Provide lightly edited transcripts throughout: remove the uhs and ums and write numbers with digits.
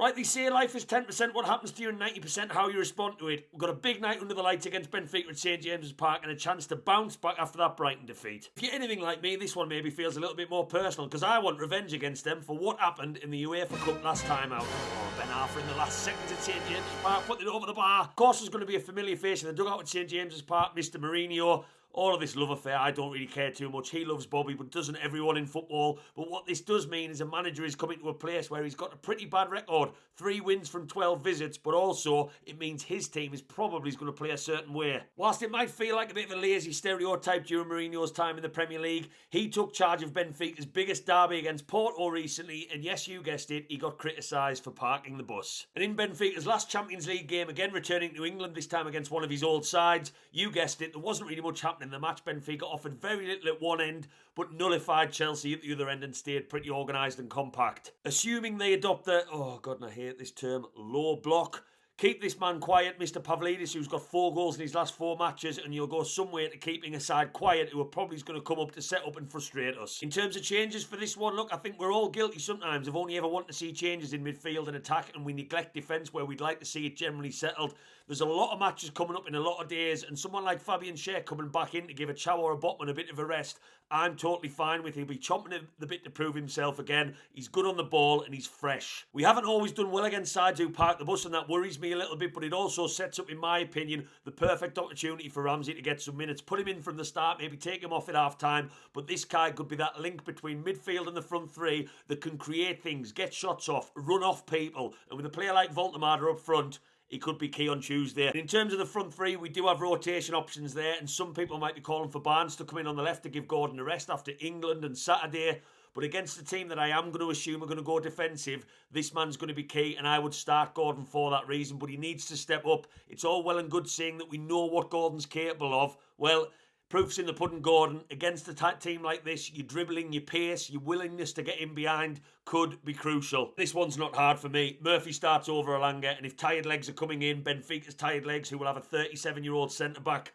Right, they say life is 10% what happens to you and 90% how you respond to it. We've got a big night under the lights against Benfica at St James's Park and a chance to bounce back after that Brighton defeat. If you're anything like me, this one maybe feels a little bit more personal because I want revenge against them for what happened in the UEFA Cup last time out. Oh, Ben Arthur in the last seconds at St James's Park, putting it over the bar. Of course, there's going to be a familiar face in the dugout at St James's Park, Mr Mourinho. All of this love affair, I don't really care too much. He loves Bobby, but doesn't everyone in football? But what this does mean is a manager is coming to a place where he's got a pretty bad record. 3 wins from 12 visits, but also it means his team is probably going to play a certain way. Whilst it might feel like a bit of a lazy stereotype during Mourinho's time in the Premier League, he took charge of Benfica's biggest derby against Porto recently, and yes, you guessed it, he got criticised for parking the bus. And in Benfica's last Champions League game, again returning to England, this time against one of his old sides, you guessed it, there wasn't really much happening in the match. Benfica offered very little at one end, but nullified Chelsea at the other end and stayed pretty organised and compact. Assuming they adopt the, oh God, and I hate this term, low block. Keep this man quiet, Mr Pavlidis, who's got 4 goals in his last 4 matches, and you'll go somewhere to keeping a side quiet who are probably going to come up to set up and frustrate us. In terms of changes for this one, look, I think we're all guilty sometimes of only ever wanting to see changes in midfield and attack, and we neglect defence where we'd like to see it generally settled. There's a lot of matches coming up in a lot of days, and someone like Fabian Schär coming back in to give a Chow or a Botman a bit of a rest, I'm totally fine with. He'll be chomping at the bit to prove himself again. He's good on the ball and he's fresh. We haven't always done well against sides who park the bus, and that worries me a little bit, but it also sets up, in my opinion, the perfect opportunity for Ramsey to get some minutes. Put him in from the start, maybe take him off at half-time, but this guy could be that link between midfield and the front three that can create things, get shots off, run off people, and with a player like Voltemade up front, he could be key on Tuesday. In terms of the front three, we do have rotation options there, and some people might be calling for Barnes to come in on the left to give Gordon a rest after England and Saturday. But against the team that I am going to assume are going to go defensive, this man's going to be key, and I would start Gordon for that reason, but he needs to step up. It's all well and good saying that we know what Gordon's capable of. Well, proof's in the pudding, Gordon. Against a team like this, your dribbling, your pace, your willingness to get in behind could be crucial. This one's not hard for me. Murphy starts over Elanga, and if tired legs are coming in, Benfica's tired legs, who will have a 37-year-old centre-back,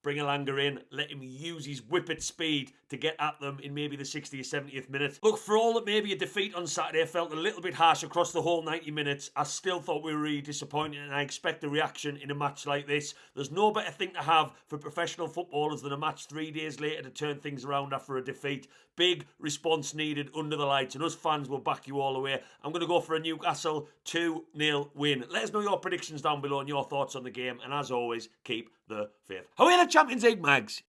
bring Elanga in, let him use his whippet speed to get at them in maybe the 60th or 70th minute. Look, for all that maybe a defeat on Saturday felt a little bit harsh across the whole 90 minutes, I still thought we were really disappointed, and I expect a reaction in a match like this. There's no better thing to have for professional footballers than a match 3 days later to turn things around after a defeat. Big response needed under the lights, and us fans will back you all the way. I'm going to go for a Newcastle 2-0 win. Let us know your predictions down below and your thoughts on the game, and as always, keep the faith. Away the Champions League, Mags!